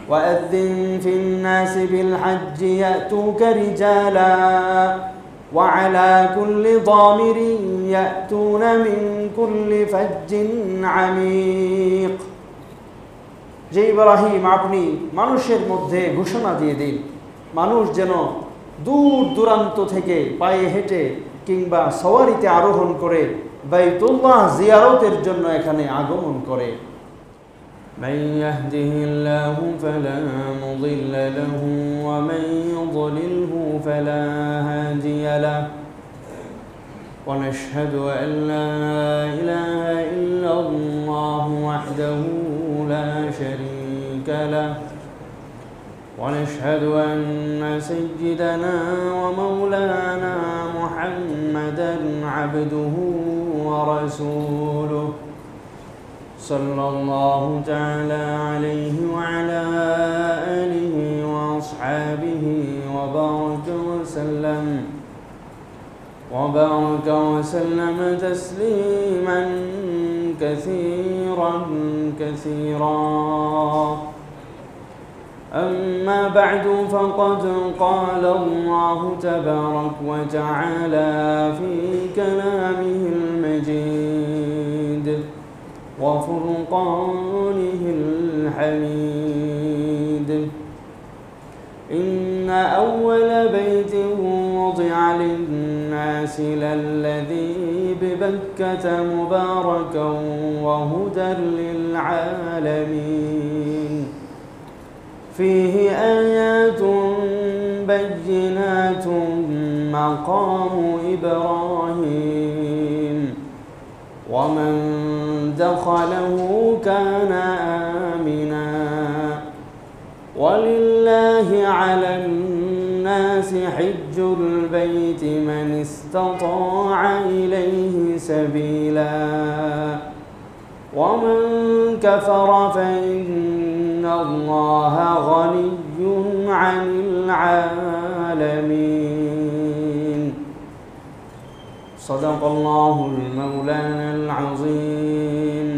وأذن في الناس بالحج يأتوك رجالا وعلى كل ضامر يأتون من كل فج عميق। যে ইব্রাহিম আপনি মানুষের মধ্যে ঘোষণা দিয়ে দিন, মানুষ যেন দূর দূরান্ত থেকে পায়ে হেঁটে কিংবা সওয়ারিতে আরোহণ করে বাইতুল্লাহ জিয়ারতের জন্য এখানে আগমন করে। من يهده الله فلا مضل له ومن يضلله فلا هادي له ونشهد أن لا إله إلا الله وحده لا شريك له ونشهد أن سيدنا ومولانا محمدا عبده ورسوله صلى الله تعالى عليه وعلى آله وأصحابه وبارك وسلم تسليما كثيرا كثيرا. أما بعد فقد قال الله تبارك وتعالى في كلامه المجيد وفرقانه الحميد: إن أول بيت وضع للناس للذي ببكة مباركا وهدى للعالمين فيه آيات بينات مقام إبراهيم ومن دخله كان آمنا ولله على الناس حج البيت من استطاع إليه سبيلا ومن كفر فإن الله غني عن العالمين. صدق الله المولانا العظيم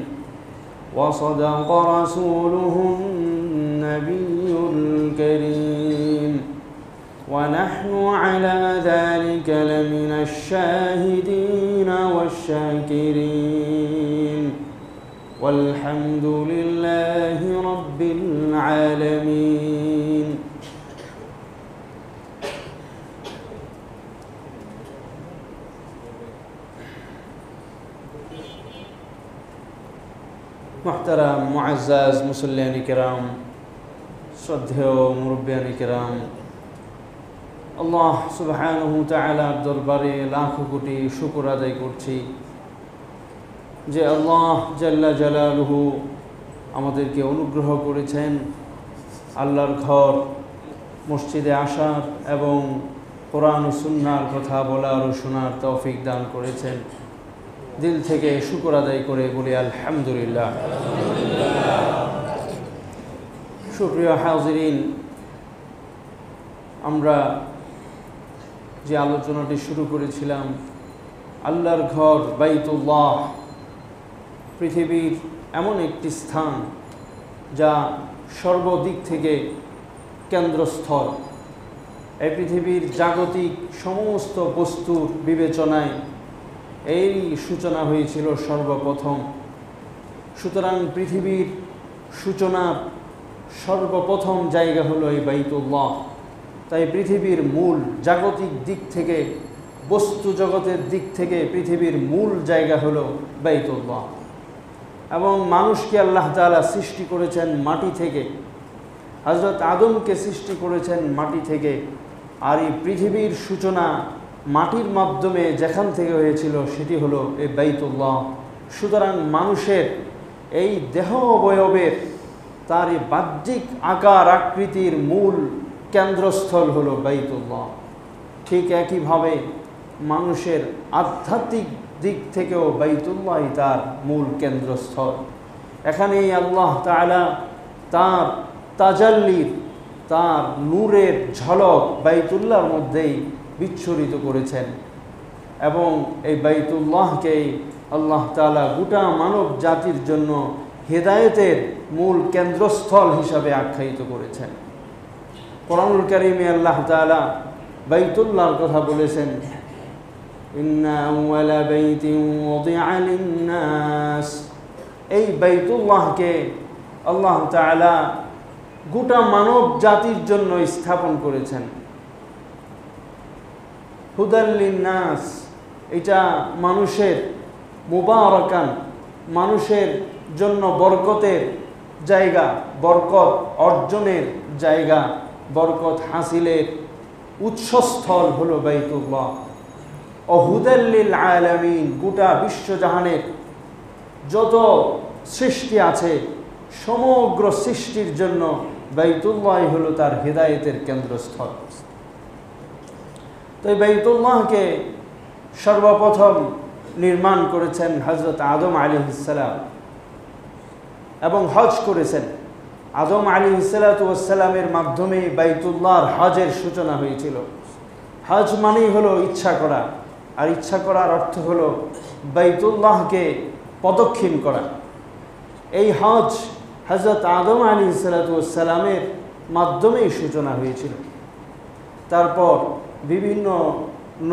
وصدق رسوله النبي الكريم ونحن على ذلك لمن الشاهدين والشاكرين والحمد لله رب العالمين. محترم মুআজ্জাজ মুসল্লিয়ান কিরাম, শ্রদ্ধেয় মুরব্বিয়ান কিরাম, আল্লাহ সুবহানাহু তাআলার দরবারে লাখ কোটি শুকর আদায় করছি যে আল্লাহ জাল্লা জালালুহু আমাদেরকে অনুগ্রহ করেছেন আল্লাহর ঘর মসজিদে আসার এবং কোরআন ও সুন্নাহর কথা বলার ও শোনার তৌফিক দান করেছেন। দিল থেকে শুকর আদায় করে বলি আলহামদুলিল্লাহ। সুপ্রিয় হাজিরিন, আমরা যে আলোচনাটি শুরু করেছিলাম, আল্লাহর ঘর বাইতুল্লাহ পৃথিবীর এমন একটি স্থান যা সর্বদিক থেকে কেন্দ্রস্থল। এই পৃথিবীর জাগতিক সমস্ত বস্তুর বিবেচনায় এই সূচনা হয়েছিল সর্বপ্রথম। সুতরাং পৃথিবীর সূচনার সর্বপ্রথম জায়গা হলো এই বাইতুল্লাহ। তাই পৃথিবীর মূল জাগতিক দিক থেকে, বস্তু জগতের দিক থেকে পৃথিবীর মূল জায়গা হলো বাইতুল্লাহ। এবং মানুষকে আল্লাহ তাআলা সৃষ্টি করেছেন মাটি থেকে, হযরত আদমকে সৃষ্টি করেছেন মাটি থেকে। আর এই পৃথিবীর সূচনা মাটির মাধ্যমে যেখান থেকে হয়েছিল সেটি হলো এই বাইতুল্লাহ। সুতরাং মানুষের এই দেহ অবয়বের তার এই বাহ্যিক আকার আকৃতির মূল কেন্দ্রস্থল হলো বাইতুল্লাহ। ঠিক একইভাবে মানুষের আধ্যাত্মিক দিক থেকেও বাইতুল্লাহই তার মূল কেন্দ্রস্থল। এখানেই আল্লাহ তাআলা তার তাজাল্লির, তার নূরের ঝলক বাইতুল্লাহর মধ্যেই বিচ্ছুরিত করেছেন। এবং এই বাইতুল্লাহকেই আল্লাহ তাআলা গোটা মানব জাতির জন্য হেদায়েতের মূল কেন্দ্রস্থল হিসাবে আখ্যায়িত করেছেন। কোরআনুল কারীমে আল্লাহ তাআলা বাইতুল্লাহর কথা বলেছেন, ইন্না আউওয়ালা বাইতিন ওয়াদিআ লিন-নাস। এই বাইতুল্লাহকে আল্লাহ তাআলা গোটা মানব জাতির জন্য স্থাপন করেছেন। হুদাল লিন-নাস, এটা মানুষের মুবারাকান, মানুষের জন্য বরকতের জায়গা, বরকত অর্জনের জায়গা, বরকত হাসিলের উৎসস্থল হলো বাইতুল্লাহ। ও হুদাল লিল আলামিন, গোটা বিশ্বজাহানের যত সৃষ্টি আছে সমগ্র সৃষ্টির জন্য বাইতুল্লাহ হলো তার হেদায়েতের কেন্দ্রস্থল। তো এই বাইতুল্লাহকে সর্বপ্রথম নির্মাণ করেছেন হযরত আদম আলাইহিস সালাম এবং হজ করেছেন। আদম আলাইহিস সালামের মাধ্যমে বাইতুল্লাহর হজের সূচনা হয়েছিল। হজ মানেই হলো ইচ্ছা করা, আর ইচ্ছা করার অর্থ হলো বাইতুল্লাহকে প্রদক্ষিণ করা। এই হজ হযরত আদম আলাইহিস সালামের মাধ্যমেই সূচনা হয়েছিল। তারপর বিভিন্ন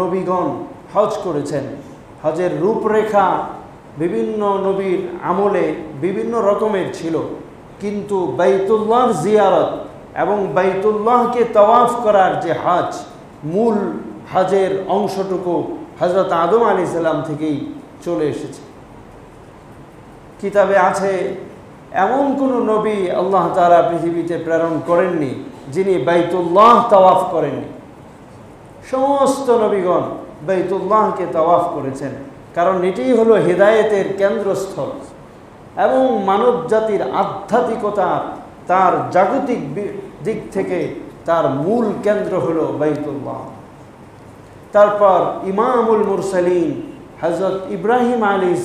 নবীগণ হজ করেছেন। হজের রূপরেখা বিভিন্ন নবীর আমলে বিভিন্ন রকমের ছিল, কিন্তু বাইতুল্লাহর জিয়ারত এবং বাইতুল্লাহকে তাওয়াফ করার যে হজ, মূল হজের অংশটুকু হযরত আদম আলাইহিস সালাম থেকেই চলে এসেছে। কিতাবে আছে এমন কোন নবী আল্লাহ তাআলা পৃথিবীতে প্রেরণ করেননি যিনি বাইতুল্লাহ তাওয়াফ করেননি। সমস্ত নবীগণ বাইতুল্লাহকে তাওয়াফ করেছেন, কারণ এটিই হলো হেদায়েতের কেন্দ্রস্থল এবং মানব জাতির আধ্যাত্মিকতা, তার জাগতিক দিক থেকে তার মূল কেন্দ্র হলো বাইতুল্লাহ। তারপর ইমামুল মুরসালিন হযরত ইব্রাহিম আলাইহিস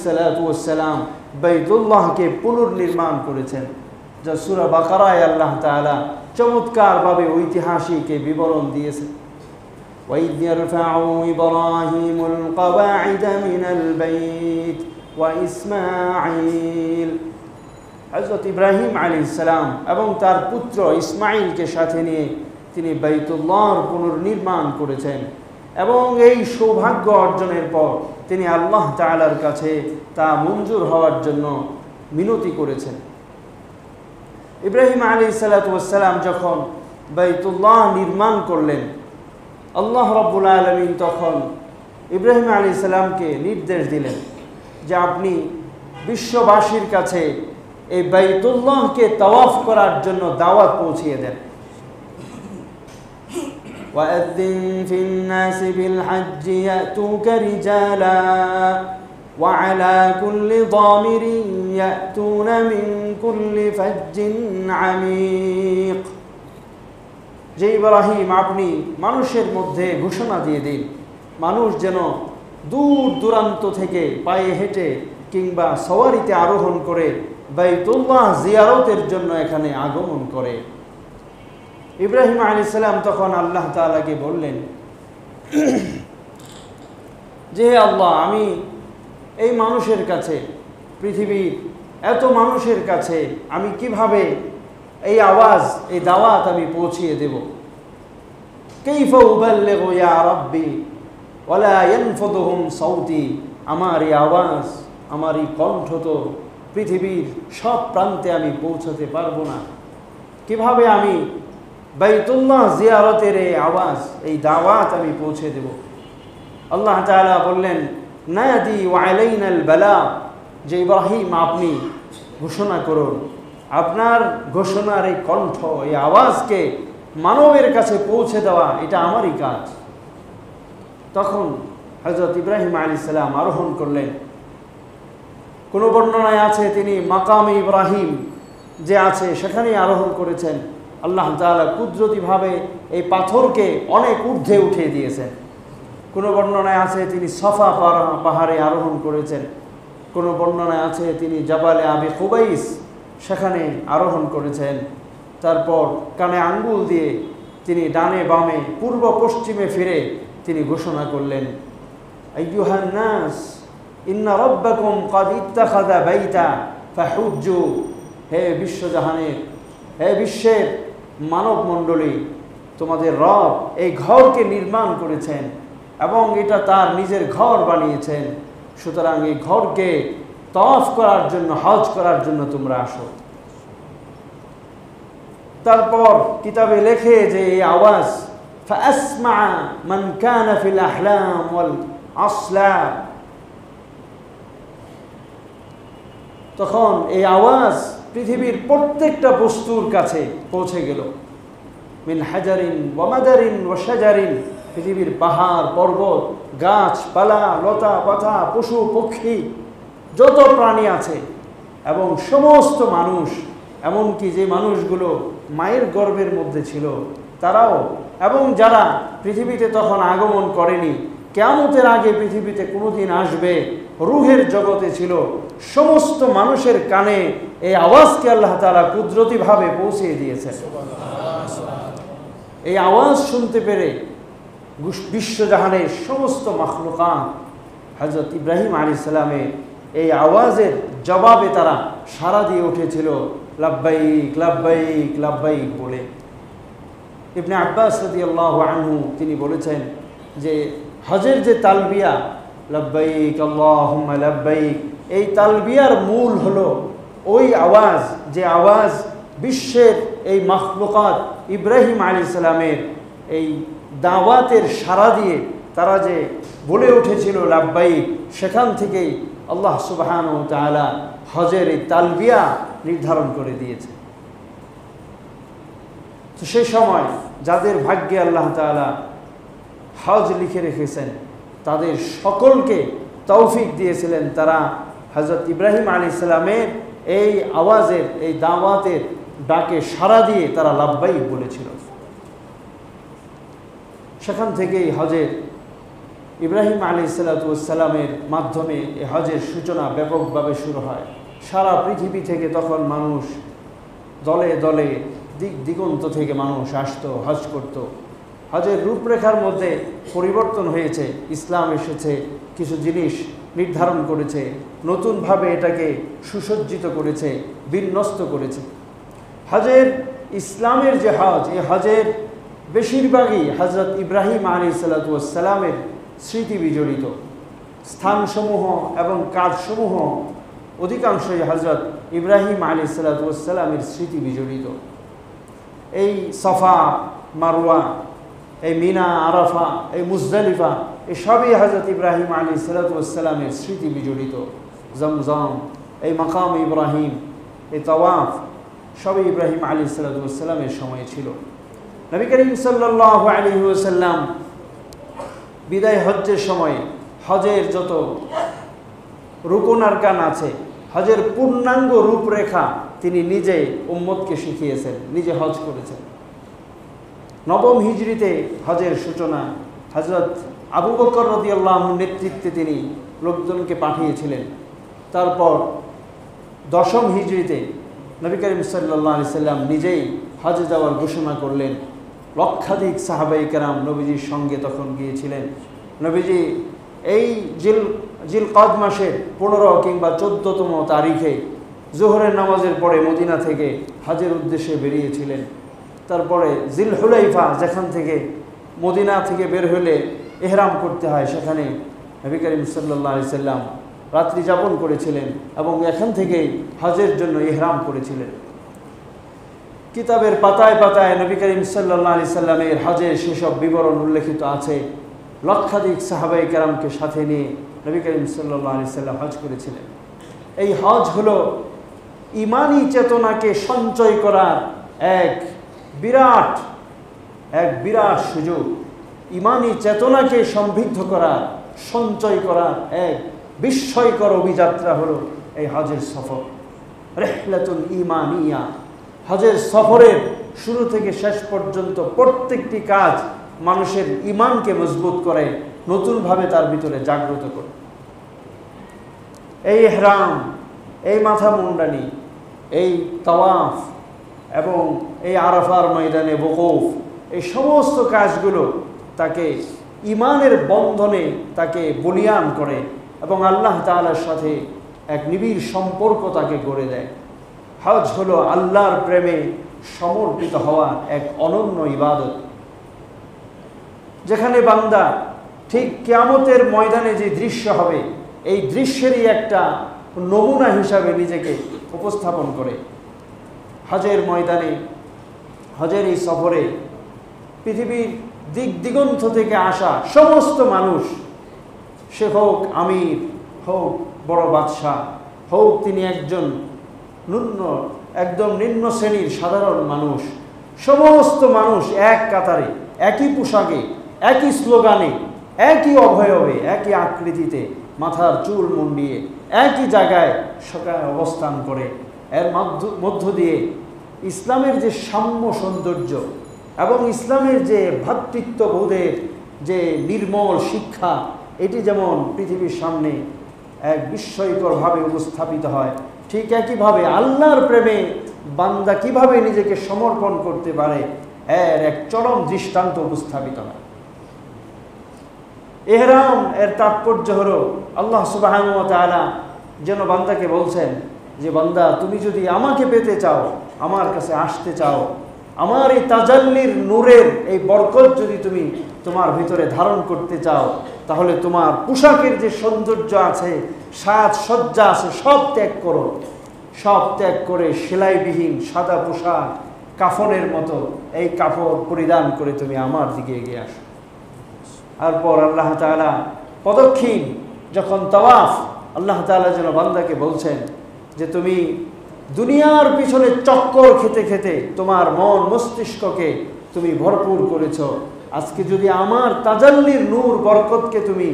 সালাম বাইতুল্লাহকে পুনর্নির্মাণ করেছেন, যা সূরা বাকারায় আল্লাহ তাআলা চমৎকারভাবে ঐতিহাসিক বিবরণ দিয়েছেন। وَإِذْ يَرْفَعُ إِبْرَاهِيمُ الْقَوَاعِدَ مِنَ الْبَيْتِ وَإِسْمَاعِيلُ। হযরত ইব্রাহিম আলাইহিস সালাম এবং তার পুত্র ইসমাঈলকে সাথে নিয়ে তিনি বাইতুল্লাহর পুনর্নির্মাণ করেছেন এবং এই সৌভাগ্য অর্জনের পর তিনি আল্লাহ তাআলার কাছে তা মঞ্জুর হওয়ার জন্য মিনতি করেছেন। ইব্রাহিম আলাইহিস সালাম যখন বাইতুল্লাহ নির্মাণ করলেন, আল্লাহ রাব্বুল আলামিন তখন ইব্রাহিম আলাইহিস সালামকে নির্দেশ দিলেন যে আপনি বিশ্ববাসীর কাছে এই বাইতুল্লাহকে তাওয়াফ করার জন্য দাওয়াত পৌঁছিয়ে দেন। وَأَذِّن فِي النَّاسِ بِالْحَجِّ يَأْتُوكَ رِجَالًا وَعَلَى كُلِّ ضَامِرٍ يَأْتُونَ مِنْ كُلِّ فَجٍّ عَمِيقٍ। যে ইব্রাহিম, আপনি মানুষের মধ্যে ঘোষণা দিয়ে দিন, মানুষ যেন দূর দূরান্ত থেকে পায়ে হেঁটে কিংবা সওয়ারিতে আরোহণ করে বাইতুল্লাহ জিয়ারতের জন্য এখানে আগমন করে। ইব্রাহিম আলাইহিস সালাম তখন আল্লাহ তাআলাকে বললেন যে আল্লাহ, আমি এই মানুষের কাছে, পৃথিবীর এত মানুষের কাছে আমি কিভাবে এই আওয়াজ, এই দাওয়াত আমি পৌঁছিয়ে দেব? কাইফা উবাল্লিগু ইয়া রাব্বি ওয়ালা ইয়ানফুদুহুম সাউতি। আমার এই আওয়াজ, আমার এই কণ্ঠ তো পৃথিবীর সব প্রান্তে আমি পৌঁছাতে পারবো না। কিভাবে আমি বাইতুল্লাহ জিয়ারতের এই আওয়াজ, এই দাওয়াত আমি পৌঁছে দেব? আল্লাহ তাআলা বললেন, নাদি ওয়া আলাইনাল বালা, যে ইব্রাহিম আপনি ঘোষণা করুন, আপনার ঘোষণার এই কণ্ঠ, এই আওয়াজকে মানবের কাছে পৌঁছে দেওয়া এটা আমারই কাজ। তখন হযরত ইব্রাহিম আলাইহিস সালাম আরোহণ করলেন। কোনো বর্ণনায় আছে তিনি মাকামে ইব্রাহিম যে আছে সেখানেই আরোহণ করেছেন। আল্লাহ তাআলা কুদরতিভাবে এই পাথরকে অনেক ঊর্ধ্বে উঠিয়ে দিয়েছেন। কোনো বর্ণনায় আছে তিনি সফা পাহাড়ে আরোহণ করেছেন। কোনো বর্ণনায় আছে তিনি জাবালে আবি কুবাইস সেখানে আরোহণ করেছেন। তারপর কানে আঙ্গুল দিয়ে তিনি ডানে বামে পূর্ব পশ্চিমে ফিরে তিনি ঘোষণা করলেন, আইয়ুহান নাস ইন্না রাব্বাকুম ক্বাদ ইত্তাখাযা বাইতা ফাহুজ্জু, হে বিশ্বজাহানের, হে বিশ্বের মানব মণ্ডলী, তোমাদের রব এই ঘরকে নির্মাণ করেছেন এবং এটা তার নিজের ঘর বানিয়েছেন, সুতরাং এই ঘরকে তওয়াফ করার জন্য, হজ করার জন্য তোমরা আসো। তারপর কিতাবে লেখে যে এই আওয়াজ ফাসমা মান কানা ফিল আহলাম ওয়াল আসলাম, তখন এই আওয়াজ পৃথিবীর প্রত্যেকটা বস্তুর কাছে পৌঁছে গেল। মিন হাজারিন ওয়া মাদারিন ওয়া শাজারিন, পৃথিবীর পাহাড় পর্বত, গাছপালা, লতা পাতা, পশু পক্ষী, যত প্রাণী আছে এবং সমস্ত মানুষ, এমনকি যে মানুষগুলো মায়ের গর্ভের মধ্যে ছিল তারাও, এবং যারা পৃথিবীতে তখন আগমন করেনি, কিয়ামতের আগে পৃথিবীতে কোনোদিন আসবে, রূহের জগতে ছিল, সমস্ত মানুষের কানে এই আওয়াজকে আল্লাহ তাআলা কুদরতিভাবে পৌঁছে দিয়েছেন। এই আওয়াজ শুনতে পেরে বিশ্বজাহানের সমস্ত মাখলুকাত হযরত ইব্রাহিম আলাইহিস সালামের এই আওয়াজের জবাবে তারা সাড়া দিয়ে উঠেছিল, লাব্বাইক লাব্বাইক লাব্বাইক বলে। ইবনে আব্বাস রাদিয়াল্লাহু আনহু তিনি বলেছেন যে হজের যে তালবিয়া, লাব্বাইক আল্লাহুম্মা লাব্বাইক, এই তালবিয়ার মূল হলো ওই আওয়াজ, যে আওয়াজ বিশ্বের এই মাখলুকাত ইব্রাহিম আলাইহিস সালামের এই দাওয়াতের সাড়া দিয়ে তারা যে বলে উঠেছিল লাব্বাইক, সেখান থেকেই আল্লাহ সুবহানাহু ওয়া তাআলা হজের এই তালবিয়া নির্ধারণ করে দিয়েছে। তো সেই সময় যাদের ভাগ্যে আল্লাহ তাআলা হজ লিখে রেখেছেন, তাদের সকলকে তৌফিক দিয়েছিলেন, তারা হযরত ইব্রাহিম আলাইহিস সালামের এই আওয়াজের, এই দাওয়াতের ডাকে সাড়া দিয়ে তারা লাব্বাইক বলেছিল। সেখান থেকেই হজের ইব্রাহিম আলাইহিস সালামের মাধ্যমে এই হজের সূচনা ব্যাপকভাবে শুরু হয়। সারা পৃথিবী থেকে তখন মানুষ দলে দলে, দিক দিগন্ত থেকে মানুষ আসতো, হজ করত। হজের রূপরেখার মধ্যে পরিবর্তন হয়েছে, ইসলাম এসেছে, কিছু জিনিস নির্ধারণ করেছে, নতুনভাবে এটাকে সুসজ্জিত করেছে, বিন্যস্ত করেছে। হজের ইসলামের যে হজ, এই হজের বেশিরভাগই হযরত ইব্রাহিম আলাইহিস সালামের স্মৃতি বিজড়িত। স্থানসমূহ এবং কাজসমূহ অধিকাংশই হযরত ইব্রাহিম আলাইহিস সালামের স্মৃতি বিজড়িত। এই সফা মারওয়া, এই মিনা, আরাফা, এই মুজদালিফা, এই সবই হযরত ইব্রাহিম আলাইহিস সালামের স্মৃতি বিজড়িত। জমজম, এই মাকাম ইব্রাহিম, এই তাওয়াফ, সবই ইব্রাহিম আলাইহিস সালামের সময় ছিল। নবী করিম সাল্লাল্লাহু আলাইহি ওয়াসাল্লাম বিদায় হজ্জের সময় হজের যত রুকুন আরকান আছে, হজের পূর্ণাঙ্গ রূপরেখা তিনি নিজে উম্মতকে শিখিয়েছেন, নিজে হজ করেছেন। নবম হিজরিতে হজের সূচনা হযরত আবু বকর রাদিয়াল্লাহু আনহুর নেতৃত্বে তিনি লোকজনকে পাঠিয়েছিলেন। তারপর দশম হিজরিতে নবী করিম সাল্লাল্লাহু আলাইহি সাল্লাম নিজেই হজে যাওয়ার ঘোষণা করলেন। লক্ষাধিক সাহাবায়ে কেরাম নবীজির সঙ্গে তখন গিয়েছিলেন। নবীজি এই জিলকদ মাসের 15 কিংবা 14তম তারিখে জোহরের নামাজের পরে মদিনা থেকে হজের উদ্দেশ্যে বেরিয়েছিলেন। তারপরে জিলহুলাইফা, যেখান থেকে মদিনা থেকে বের হলে ইহরাম করতে হয়, সেখানে নবী করিম সাল্লাল্লাহু আলাইহি সাল্লাম রাত্রি যাপন করেছিলেন এবং এখান থেকেই হজের জন্য ইহরাম করেছিলেন। কিতাবের পাতায় পাতায় নবী করিম সাল্লাল্লাহু আলাইহি সাল্লামের হজের সেসব বিবরণ উল্লেখিত আছে। লক্ষাধিক সাহাবায়ে কেরামকে সাথে নিয়ে নবী করিম সাল্লাল্লাহু আলাইহি সাল্লাম হজ করেছিলেন। এই হজ হলো ঈমানি চেতনাকে সঞ্চয় করার এক বিরাট সুযোগ। ঈমানি চেতনাকে সমৃদ্ধ করার, সঞ্চয় করার এক বিস্ময়কর অভিযাত্রা হলো এই হজের সফর, রিহলাতুল ঈমানিয়া। হজের সফরের শুরু থেকে শেষ পর্যন্ত প্রত্যেকটি কাজ মানুষের ঈমানকে মজবুত করে, নতুনভাবে তার ভিতরে জাগ্রত করে। এই ইহরাম, এই মাথা মুন্ডানি, এই তাওয়াফ এবং এই আরাফার ময়দানে ওকুফ, এই সমস্ত কাজগুলো তাকে ঈমানের বন্ধনে তাকে বলীয়ান করে এবং আল্লাহ তাআলার সাথে এক নিবিড় সম্পর্ক তাকে গড়ে দেয়। হজ হলো আল্লাহর প্রেমে সমর্পিত হওয়ার এক অনন্য ইবাদত, যেখানে বান্দা ঠিক কিয়ামতের ময়দানে যে দৃশ্য হবে এই দৃশ্যেরই একটা নমুনা হিসাবে নিজেকে উপস্থাপন করে। হজের ময়দানে, হজের এই সফরে পৃথিবীর দিক দিগন্ত থেকে আসা সমস্ত মানুষ, সে হোক আমির, হোক বড় বাদশাহ, হোক তিনি একজন একদম নিম্ন শ্রেণীর সাধারণ মানুষ, সমস্ত মানুষ এক কাতারে, একই পোশাকে, একই স্লোগানে, একই অবয়বে, একই আকৃতিতে, মাথার চুল মুন্ডিয়ে একই জায়গায় সকালে অবস্থান করে। এর মধ্য দিয়ে ইসলামের যে সাম্য সৌন্দর্য এবং ইসলামের যে ভ্রাতৃত্ববোধের যে নির্মল শিক্ষা, এটি যেমন পৃথিবীর সামনে এক বিস্ময়করভাবে উপস্থাপিত হয়, ঠিক একইভাবে আল্লাহর প্রেমে বান্দা কিভাবে নিজেকে সমর্পণ করতে পারে এর এক চরম দৃষ্টান্ত উপস্থাপিত হয়। ইহরাম এর তাৎপর্য হলো আল্লাহ সুবহানাহু ওয়া তাআলা যেন বান্দাকে বলছেন যে বান্দা, তুমি যদি আমাকে পেতে চাও, আমার কাছে আসতে চাও, আমার এই তাজাল্লির নূরের এই বরকত যদি তুমি তোমার ভিতরে ধারণ করতে চাও, তাহলে তোমার পোশাকের যে সৌন্দর্য আছে, সাজসজ্জা আছে, সব ত্যাগ করো। সব ত্যাগ করে সেলাইবিহীন সাদা পোশাক, কাফনের মতো এই কাপড় পরিধান করে তুমি আমার দিকে এগিয়ে আসো। তারপর আল্লাহ তাআলা পদক্ষিণ যখন তাওয়াফ, আল্লাহ তাআলা যেন বান্দাকে বলছেন যে তুমি দুনিয়ার পিছনে চক্কর খেতে খেতে তোমার মন মস্তিষ্ককে তুমি ভরপুর করেছ, আজকে যদি আমার তাজাল্লির নূর বরকতকে তুমি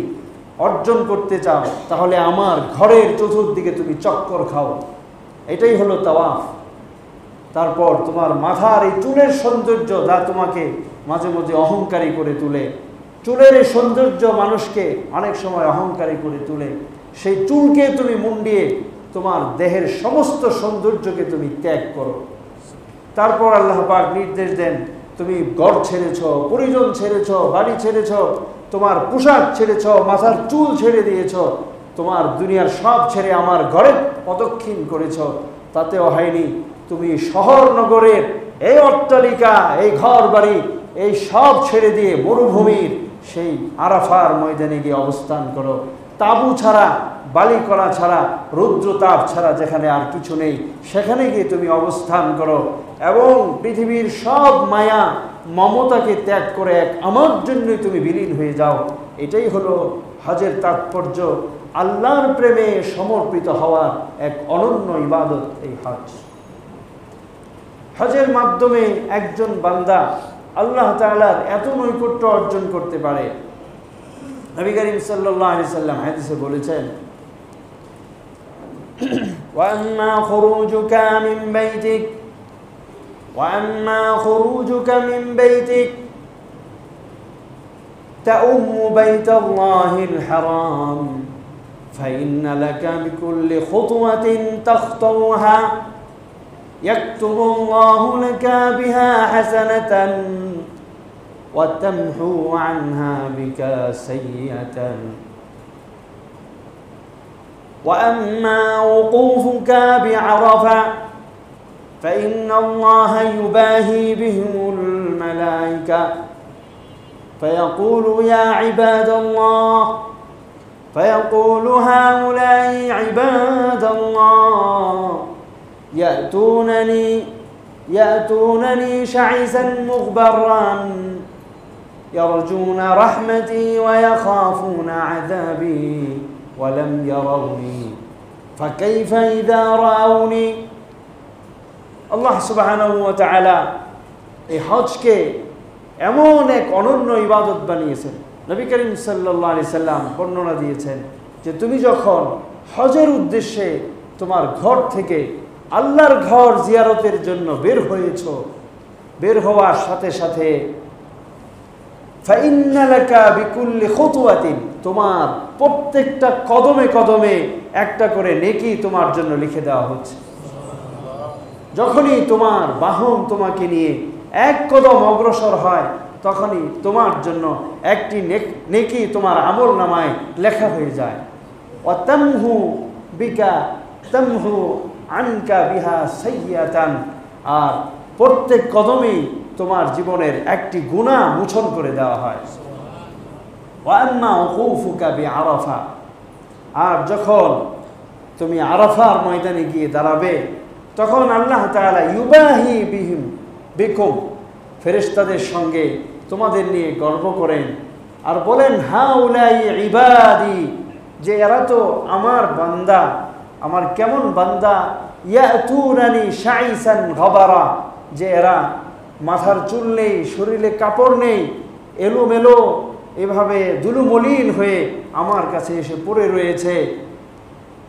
অর্জন করতে চাও, তাহলে আমার ঘরের চতুর্দিকে তুমি চক্কর খাও। এটাই হলো তাওয়াফ। তারপর তোমার মাথার এই চুলের সৌন্দর্য যা তোমাকে মাঝে মাঝে অহংকারী করে তোলে, চুলের এই সৌন্দর্য মানুষকে অনেক সময় অহংকারী করে তোলে, সেই চুলকে তুমি মুন্ডিয়ে তোমার দেহের সমস্ত সৌন্দর্যকে তুমি ত্যাগ করো। তারপর আল্লাহ পাক নির্দেশ দেন, তুমি ঘর ছেড়েছ, পরিজন ছেড়েছ, বাড়ি ছেড়েছ, তোমার পোশাক ছেড়েছ, মাথার চুল ছেড়ে দিয়েছ, তোমার দুনিয়ার সব ছেড়ে আমার ঘরে প্রদক্ষিণ করেছ। তাতেও হয়নি, তুমি শহর নগরের এই অট্টালিকা, এই ঘর বাড়ি, এই সব ছেড়ে দিয়ে মরুভূমির সেই আরাফার ময়দানে গিয়ে অবস্থান করো। তাবু ছাড়া, বালিকণা ছাড়া, রৌদ্রতাপ ছাড়া যেখানে আর কিছু নেই, সেখানে গিয়ে তুমি অবস্থান করো এবং পৃথিবীর সব মায়া মমতাকে ত্যাগ করে এক আমার জন্যই তুমি বিলীন হয়ে যাও। এটাই হলো হজের তাৎপর্য, আল্লাহর প্রেমে সমর্পিত হওয়ার এক অনন্য ইবাদত এই হজ। হজের মাধ্যমে একজন বান্দা আল্লাহ তাআলার এত নৈকট্য অর্জন করতে পারে। নবী করিম সাল্লাল্লাহু আলাইহি সাল্লাম হাদিসে বলেছেন, وأما خروجك من بيتك تؤم بيت الله الحرام فإن لك بكل خطوة تخطوها يكتب الله لك بها حسنة وتمحو عنها بك سيئة وأما وقوفك بعرفة فإن الله يباهي بهم الملائكة فيقول يا عباد الله فيقول هؤلاء عباد الله يأتونني شعثا مغبرا يرجون رحمتي ويخافون عذابي ولم يروني فكيف إذا رأوني। আল্লাহ সুবহানাহু ওয়া তাআলা এই হজকে এমন এক অনন্য ইবাদত বানিয়েছেন। নবী করিম সাল্লাল্লাহু আলাইহি সাল্লাম বর্ণনা দিয়েছেন যে তুমি যখন হজের উদ্দেশ্যে তোমার ঘর থেকে আল্লাহর ঘর জিয়ারতের জন্য বের হয়েছ, বের হওয়ার সাথে সাথে ফাইন্না লাকা বিকুল্লি খুতওয়াতিন, তোমার প্রত্যেকটা কদমে কদমে একটা করে নেকি তোমার জন্য লিখে দেওয়া হচ্ছে। যখনই তোমার বাহন তোমাকে নিয়ে এক কদম অগ্রসর হয়, তখনই তোমার জন্য একটি নেকি তোমার আমল নামায় লেখা হয়ে যায়। ওয়াতামহু বিকা তামহু আনকা বিহা সাইয়্যাতান, আর প্রত্যেক কদমেই তোমার জীবনের একটি গুনাহ মোচন করে দেওয়া হয়। ওয়া আম্মা উকুফুকা বিআরাফা, আর যখন তুমি আরাফার ময়দানে গিয়ে দাঁড়াবে তখন আল্লাহ তাআলা ইউবাহি বিকুম, ফেরেশতাদের সঙ্গে তোমাদের নিয়ে গর্ব করেন আর বলেন হাউলাই ইবাদি, যে এরা তো আমার বান্দা, আমার কেমন বান্দা, ইয়াতুনানি শাইসান গাবারা, যে এরা মাথার চুল নেই, শরীরে কাপড় নেই, এলোমেলো এভাবে দুলুমলিন হয়ে আমার কাছে এসে পড়ে রয়েছে।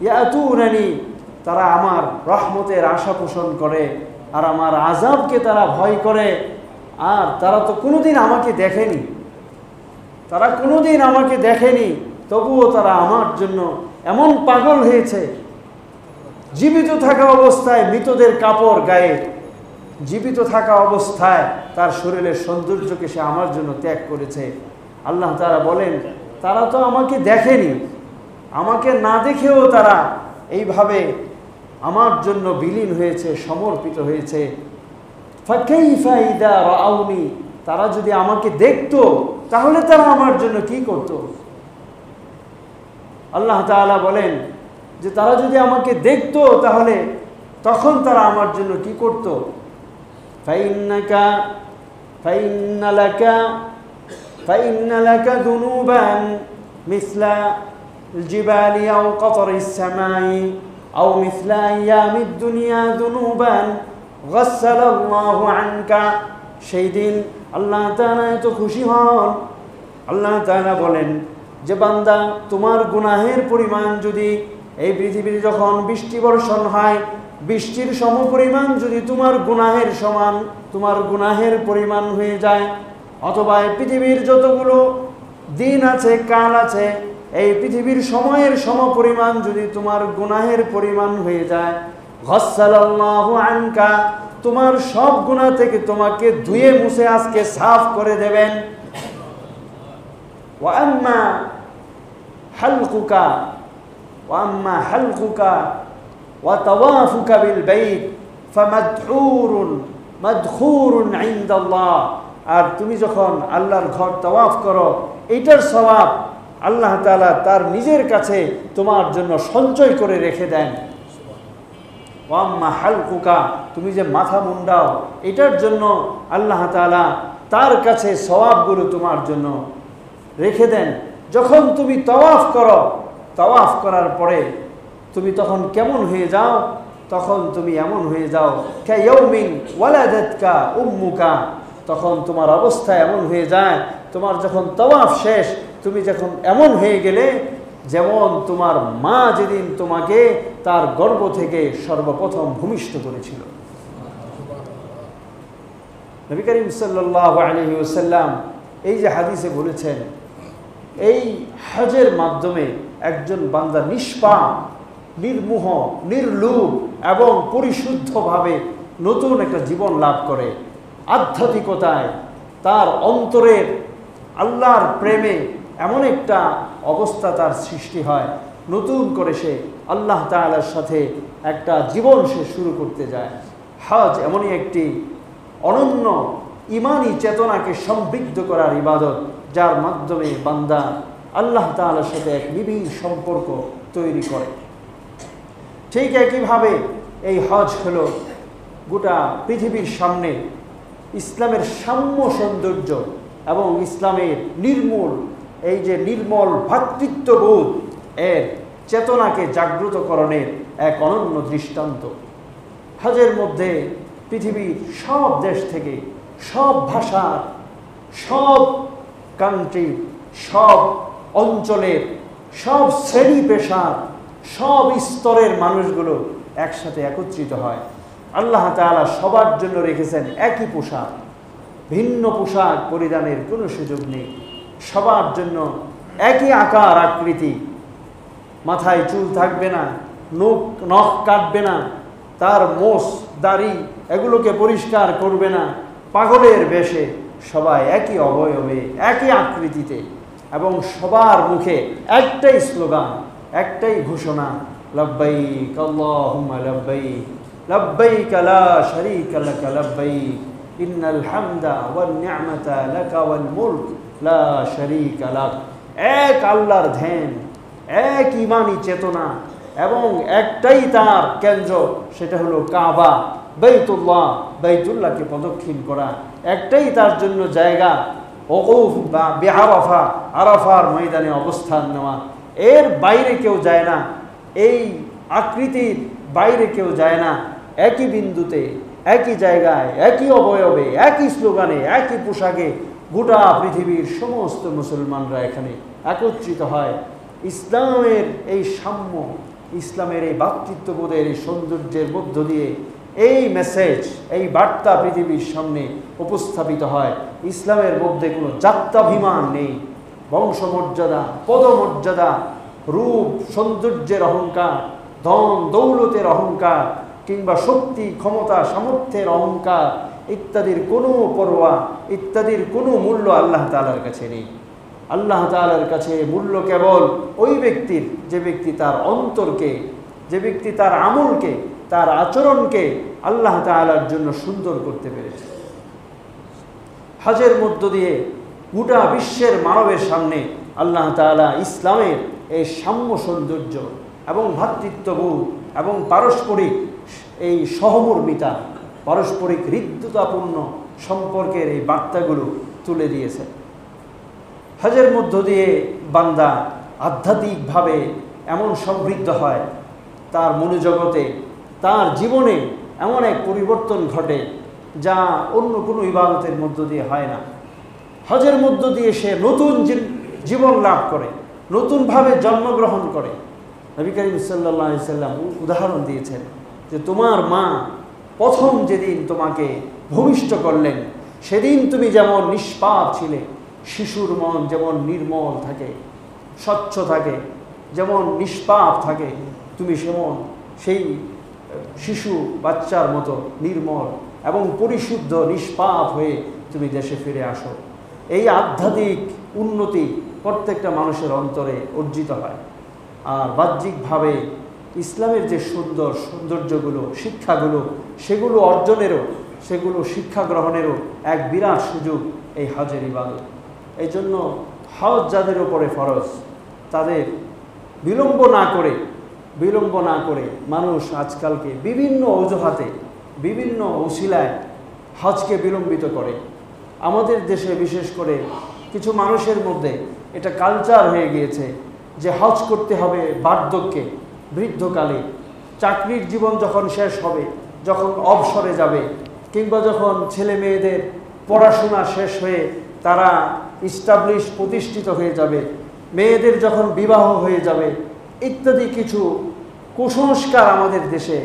ইয়াতুনানি, তারা আমার রহমতের আশা পোষণ করে আর আমার আযাবকে তারা ভয় করে। আর তারা তো কোনোদিন আমাকে দেখেনি, তারা কোনোদিন আমাকে দেখেনি, তবুও তারা আমার জন্য এমন পাগল হয়েছে। জীবিত থাকা অবস্থায় মৃতদের কাপড় গায়ে, জীবিত থাকা অবস্থায় তার শরীরের সৌন্দর্যকে সে আমার জন্য ত্যাগ করেছে। আল্লাহ তাআলা বলেন তারা তো আমাকে দেখেনি, আমাকে না দেখেও তারা এইভাবে আমার জন্য বিলীন হয়েছে, সমর্পিত হয়েছে। ফাকাইফা ইযা রাআউনি, তারা যদি আমাকে দেখতো তাহলে তারা আমার জন্য কি করত? আল্লাহ তাআলা বলেন যে তারা যদি আমাকে দেখতো তাহলে তখন তারা আমার জন্য কি করত? ফাইন্না লাকা যুনুবান মিসলা الجبال أو قطر السماء أو مثل أيام الدنيا ذنوبا غسل الله عنك। সেই দিন আল্লাহ তাআলা এত খুশি হন, আল্লাহ তাআলা বলেন যে বান্দা তোমার গুনাহের পরিমাণ যদি এই পৃথিবীর যখন বৃষ্টি বর্ষণ হয়, বৃষ্টির সমপরিমাণ যদি তোমার গুনাহের সমান, তোমার গুনাহের পরিমাণ হয়ে যায়, অথবা এই পৃথিবীর যতগুলো দিন আছে, কাল আছে, এই পৃথিবীর সময়ের সমপরিমাণ যদি তোমার গুনাহের পরিমাণ হয়ে যায়, গাসসালাল্লাহু আনকা, তোমার সব গুনাহ থেকে তোমাকে ধুয়ে মুছে আজকে সাফ করে দেবেন। ওয়া আম্মা হালকুকা ওয়া তাওয়াফুকা বিল বাইত মাদখুরুন ইনদাল্লাহ, আর তুমি যখন আল্লাহর ঘর তাওয়াফ করো এইটার সওয়াব আল্লাহ তাআলা তার নিজের কাছে তোমার জন্য সঞ্চয় করে রেখে দেন। ওয়া আম্মা হালকুকা, তুমি যে মাথা মুন্ডাও এটার জন্য আল্লাহ তাআলা তার কাছে সওয়াবগুলো তোমার জন্য রেখে দেন। যখন তুমি তাওয়াফ করো, তাওয়াফ করার পরে তুমি তখন কেমন হয়ে যাও? তখন তুমি এমন হয়ে যাও কায়াউমিন ওয়ালাদাতকা উম্মুকা, তখন তোমার অবস্থা এমন হয়ে যায়, তোমার যখন তাওয়াফ শেষ তুমি যখন এমন হয়ে গেলে যেমন তোমার মা যেদিন তোমাকে তার গর্ভ থেকে সর্বপ্রথম ভূমিষ্ঠ করেছিল। নবী করিম সাল্লাল্লাহু আলাইহি ওয়াসাল্লাম এই যে হাদিসে বলেছেন, এই হজের মাধ্যমে একজন বান্দা নিষ্পাপ, নির্মোহ, নির্লোভ এবং পরিশুদ্ধভাবে নতুন একটা জীবন লাভ করে। আধ্যাত্মিকতায় তার অন্তরের আল্লাহর প্রেমে এমন একটা অবস্থা তার সৃষ্টি হয়, নতুন করে সে আল্লাহ তাআলার সাথে একটা জীবন সে শুরু করতে যায়। হজ এমনই একটি অনন্য ইমানি চেতনাকে সমৃদ্ধ করার ইবাদত, যার মাধ্যমে বান্দা আল্লাহ তাআলার সাথে এক নিবিড় সম্পর্ক তৈরি করে। ঠিক একইভাবে এই হজ হলো গোটা পৃথিবীর সামনে ইসলামের সাম্য সৌন্দর্য এবং ইসলামের নির্মল ভ্রাতৃত্ববোধ এর চেতনাকে জাগ্রতকরণের এক অনন্য দৃষ্টান্ত। হজের মধ্যে পৃথিবীর সব দেশ থেকে, সব ভাষার, সব কান্ট্রি, সব অঞ্চলের, সব শ্রেণী পেশার, সব স্তরের মানুষগুলো একসাথে একত্রিত হয়। আল্লাহ তাআলা সবার জন্য রেখেছেন একই পোশাক, ভিন্ন পোশাক পরিধানের কোনো সুযোগ নেই। সবার জন্য একই আকার আকৃতি, মাথায় চুল থাকবে না, নখ কাটবে না, তার মোষ দাড়ি এগুলোকে পরিষ্কার করবে না, পাগলের বেশে সবাই একই অবয়বে, একই আকৃতিতে, এবং সবার মুখে একটাই স্লোগান, একটাই ঘোষণা, লব্বাইক আল্লাহুম্মা লব্বাইক লব্বাইক লা শারীকা লাক লব্বাইক ইন্নাল হামদা ওয়ান নি'মাতা লাকা ওয়াল মুলক লা শারীকা লাক। এক আল্লাহর ধ্যান, এক ঈমানি চেতনা এবং একটাই তার কেন্দ্র, সেটা হলো কাবা, বাইতুল্লাহ, বাইতুল্লাহকে প্রদক্ষিণ করা। একটাই তার জন্য জায়গা, ওকুফ বা বিআরাফা, আরাফার ময়দানে অবস্থান নেওয়া। এর বাইরে কেউ যায় না, এই আকৃতির বাইরে কেউ যায় না। একই বিন্দুতে, একই জায়গায়, একই অবয়বে, একই স্লোগানে, একই পোশাকে গোটা পৃথিবীর সমস্ত মুসলমানরা এখানে একত্রিত হয়। ইসলামের এই সাম্য, ইসলামের এই ভ্রাতৃত্ববোধের এই সৌন্দর্যের মধ্য দিয়ে এই মেসেজ, এই বার্তা পৃথিবীর সামনে উপস্থাপিত হয়। ইসলামের মধ্যে কোনো জাত্যাভিমান নেই, বংশমর্যাদা, পদমর্যাদা, রূপ সৌন্দর্যের অহংকার, ধন দৌলতের অহংকার কিংবা শক্তি ক্ষমতা সামর্থ্যের অহংকার ইত্যাদির কোনো পরোয়া, ইত্যাদির কোনো মূল্য আল্লাহ তাআলার কাছে নেই। আল্লাহ তাআলার কাছে মূল্য কেবল ওই ব্যক্তির, যে ব্যক্তি তার অন্তরকে, যে ব্যক্তি তার আমলকে, তার আচরণকে আল্লাহ তাআলার জন্য সুন্দর করতে পেরেছে। হজের মধ্য দিয়ে গোটা বিশ্বের মানবের সামনে আল্লাহ তাআলা ইসলামের এই সাম্য সৌন্দর্য এবং ভ্রাতৃত্ববোধ এবং পারস্পরিক এই সহমর্মিতা, পারস্পরিক হৃদ্যতাপূর্ণ সম্পর্কের এই বার্তাগুলো তুলে দিয়েছে। হজের মধ্য দিয়ে বান্দা আধ্যাত্মিকভাবে এমন সমৃদ্ধ হয়, তার মনোজগতে, তার জীবনে এমন এক পরিবর্তন ঘটে যা অন্য কোনো ইবাদতের মধ্য দিয়ে হয় না। হজের মধ্য দিয়ে সে নতুন জীবন লাভ করে, নতুনভাবে জন্মগ্রহণ করে। নবী করিম সাল্লাল্লাহু আলাইহি সাল্লাম উদাহরণ দিয়েছেন যে তোমার মা প্রথম যেদিন তোমাকে ভূমিষ্ঠ করলেন, সেদিন তুমি যেমন নিষ্পাপ ছিলে, শিশুর মন যেমন নির্মল থাকে, স্বচ্ছ থাকে, যেমন নিষ্পাপ থাকে, তুমি সেমন সেই শিশু বাচ্চার মতো নির্মল এবং পরিশুদ্ধ নিষ্পাপ হয়ে তুমি দেশে ফিরে আসো। এই আধ্যাত্মিক উন্নতি প্রত্যেকটা মানুষের অন্তরে অর্জিত হয়। আর বাহ্যিকভাবে ইসলামের যে সৌন্দর্যগুলো, শিক্ষাগুলো, সেগুলো অর্জনেরও, সেগুলো শিক্ষা গ্রহণেরও এক বিরাট সুযোগ এই হজের ইবাদত। এই জন্য হজ যাদের উপরে ফরজ, তাদের বিলম্ব না করে মানুষ আজকালকে বিভিন্ন অজুহাতে, বিভিন্ন ওসিলায় হজকে বিলম্বিত করে। আমাদের দেশে বিশেষ করে কিছু মানুষের মধ্যে এটা কালচার হয়ে গিয়েছে যে হজ করতে হবে বার্ধক্যে, বৃদ্ধকালে, চাকরির জীবন যখন শেষ হবে, যখন অবসরে যাবে, কিংবা যখন ছেলে মেয়েদের পড়াশোনা শেষ হয়ে তারা প্রতিষ্ঠিত হয়ে যাবে, মেয়েদের যখন বিবাহ হয়ে যাবে, ইত্যাদি কিছু কুসংস্কার আমাদের দেশে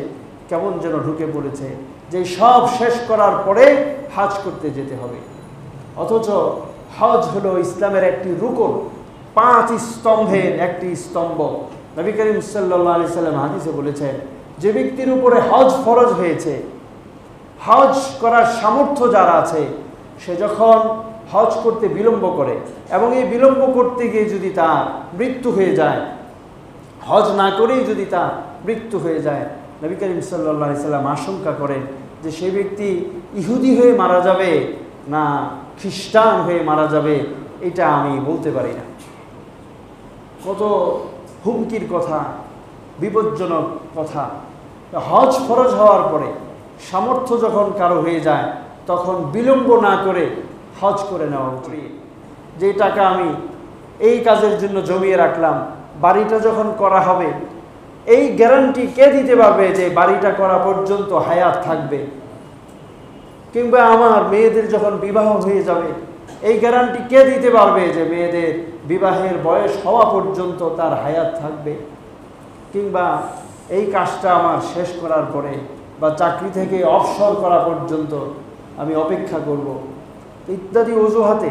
কেমন যেন ঢুকে পড়েছে যে সব শেষ করার পরে হজ করতে যেতে হবে। অথচ হজ হলো ইসলামের একটি রুকন, 5 স্তম্ভের একটি স্তম্ভ। নবী করিম সাল্লাল্লাহু আলাইহি সাল্লাম হাদিসে বলেছেন, যে ব্যক্তির উপরে হজ ফরজ হয়েছে, হজ করার সামর্থ্য যার আছে, সে যখন হজ করতে বিলম্ব করে এবং এই বিলম্ব করতে গিয়ে যদি তার মৃত্যু হয়ে যায়, হজ না করেই যদি তার মৃত্যু হয়ে যায়, নবী করিম সাল্লাল্লাহু আলাইহি সাল্লাম আশঙ্কা করেন যে সেই ব্যক্তি ইহুদি হয়ে মারা যাবে না খ্রিস্টান হয়ে মারা যাবে, এটা আমি বলতে পারি না। কত হুমকির কথা, বিপজ্জনক কথা। হজ ফরজ হওয়ার পরে সামর্থ্য যখন কারো হয়ে যায়, তখন বিলম্ব না করে হজ করে নেওয়া উচিত। যে টাকা আমি এই কাজের জন্য জমিয়ে রাখলাম, বাড়িটা যখন করা হবে, এই গ্যারান্টি কে দিতে পারবে যে বাড়িটা করা পর্যন্ত হায়াত থাকবে? কিংবা আমার মেয়েদের যখন বিবাহ হয়ে যাবে, এই গ্যারান্টি কে দিতে পারবে যে মেয়েদের বিবাহের বয়স হওয়া পর্যন্ত তার হায়াত থাকবে? কিংবা এই কাজটা আমার শেষ করার পরে বা চাকরি থেকে অবসর করা পর্যন্ত আমি অপেক্ষা করব, ইত্যাদি অজুহাতে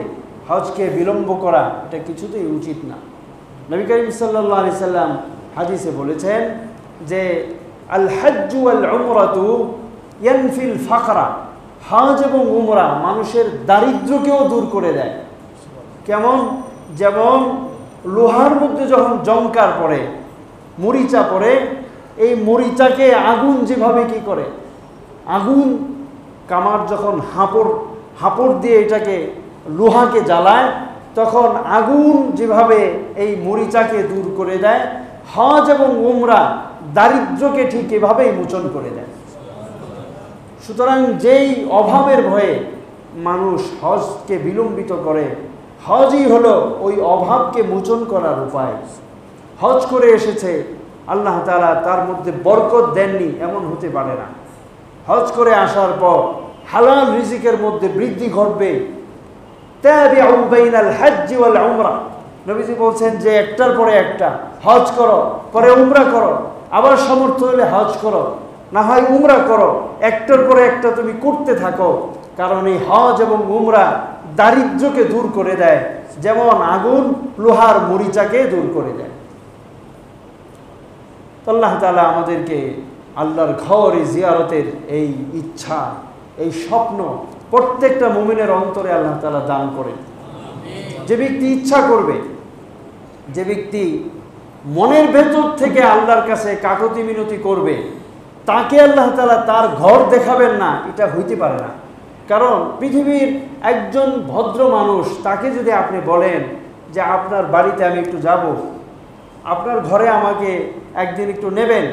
হজকে বিলম্ব করা এটা কিছুতেই উচিত না। নবী করিম সাল্লাল্লাহু আলাইহি সাল্লাম হাদিসে বলেছেন যে আল হজ্জু ওয়াল উমরাতু ইয়ানফিল ফাকরা, হজ এবং উমরা মানুষের দারিদ্র্যকেও দূর করে দেয়। কেমন? যেমন লোহার মধ্যে যখন জংকার পড়ে, মরিচা পড়ে, এই মরিচাকে আগুন যেভাবে কি করে, আগুন কামার যখন হাঁপড় দিয়ে এটাকে লোহাকে জ্বালায়, তখন আগুন যেভাবে এই মরিচাকে দূর করে দেয়, হজ এবং উমরা দারিদ্র্যকে ঠিক এভাবেই মোচন করে দেয়। সুতরাং যেই অভাবের ভয়ে মানুষ হজকে বিলম্বিত করে, হজই হলো ওই অভাবকে মোচন করার উপায়। হজ করে এসেছে, আল্লাহ তাআলা তার মধ্যে বরকত দেননি এমন হতে পারে না। হজ করে আসার পর হালাল রিজিকের মধ্যে বৃদ্ধি ঘটবে। তাবিউ বাইনাল হজ্জ ওয়াল উমরা, নবীজি বলছেন যে একটার পরে একটা হজ করো, পরে উমরা করো, আবার সামর্থ্য হলে হজ করো, না হয় উমরা করো, একটার পরে একটা তুমি করতে থাকো। কারণ এই হজ এবং উমরা দারিদ্র্যকে দূর করে দেয়, যেমন আগুন লোহার মরিচাকে দূর করে দেয়। আল্লাহ তাআলা আমাদেরকে আল্লাহর ঘর জিয়ারতের এই ইচ্ছা, এই স্বপ্ন প্রত্যেকটা মুমিনের অন্তরে আল্লাহ তাআলা দান করেন। যে ব্যক্তি ইচ্ছা করবে, যে ব্যক্তি মনের ভেতর থেকে আল্লাহর কাছে কাকুতি মিনতি করবে, তাকে আল্লাহ তাআলা তার ঘর দেখাবেন না, এটা হইতে পারে না। কারণ পৃথিবীর একজন ভদ্র মানুষ, তাকে যদি আপনি বলেন যে আপনার বাড়িতে আমি একটু যাব, আপনার ঘরে আমাকে একদিন একটু নেবেন,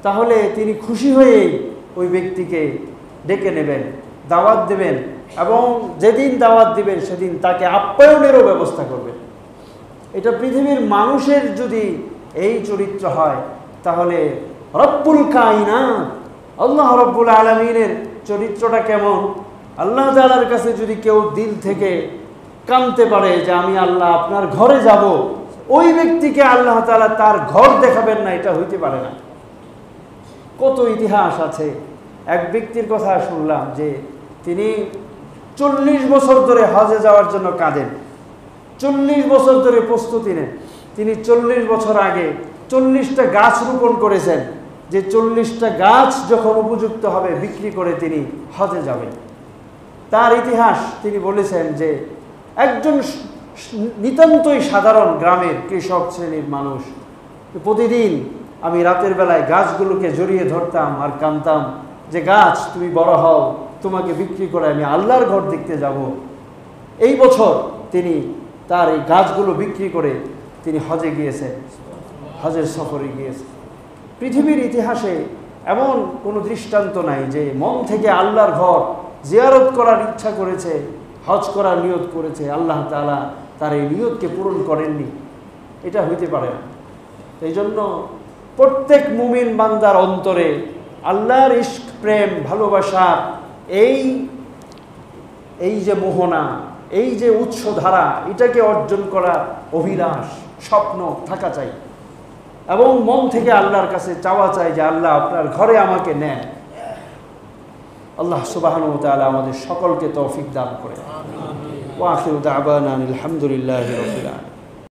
তাহলে তিনি খুশি হয়েই ওই ব্যক্তিকে ডেকে নেবেন, দাওয়াত দেবেন, এবং যেদিন দাওয়াত দিবেন সেদিন তাকে আপ্যায়নেরও ব্যবস্থা করবেন। এটা পৃথিবীর মানুষের যদি এই চরিত্র হয়, তাহলে রব্বুল কায়নাত আল্লাহ রব্বুল আলামিনের চরিত্রটা কেমন? আল্লাহ তাআলার কাছে যদি কেউ দিল থেকে কাঁদতে পারে যে আমি আল্লাহ আপনার ঘরে যাব, ওই ব্যক্তিকে আল্লাহ তাআলা তার ঘর দেখাবেন না, এটা হইতে পারে না। কত ইতিহাস আছে। এক ব্যক্তির কথা শুনলাম যে তিনি 40 বছর ধরে হজে যাওয়ার জন্য কাঁদেন, 40 বছর ধরে প্রস্তুতি নেন। তিনি 40 বছর আগে 40টা গাছ রোপণ করেছেন, যে 40টা গাছ যখন উপযুক্ত হবে বিক্রি করে তিনি হজে যাবেন। তার ইতিহাস তিনি বলেছেন যে একজন নিতান্তই সাধারণ গ্রামের কৃষক শ্রেণীর মানুষ, প্রতিদিন আমি রাতের বেলায় গাছগুলোকে জড়িয়ে ধরতাম আর কাঁদতাম যে গাছ তুমি বড় হও, তোমাকে বিক্রি করে আমি আল্লাহর ঘর দেখতে যাব। এই বছর তিনি তার এই গাছগুলো বিক্রি করে তিনি হজে গিয়েছেন, হজের সফরে গিয়েছেন। পৃথিবীর ইতিহাসে এমন কোনো দৃষ্টান্ত নাই যে মন থেকে আল্লাহর ঘর জিয়ারত করার ইচ্ছা করেছে, হজ করার নিয়ত করেছে, আল্লাহ তাআলা তার এই নিয়তকে পূরণ করেননি। এটা হইতে পারে না। এই জন্য প্রত্যেক মুমিন বান্দার অন্তরে আল্লাহর ইশক, প্রেম, ভালোবাসা, এই যে মোহনা, এই যে উৎসধারা, এটাকে অর্জন করার অভিলাষ, স্বপ্ন থাকা চাই, এবং মন থেকে আল্লাহর কাছে চাওয়া চাই যে আল্লাহ আপনার ঘরে আমাকে নেন। আল্লাহ সুবহানাহু ওয়া তাআলা আমাদের সকলকে তৌফিক দান করে। ওয়া আখিরু দা'ওয়ানা আলহামদুলিল্লাহি রাব্বিল আলামিন।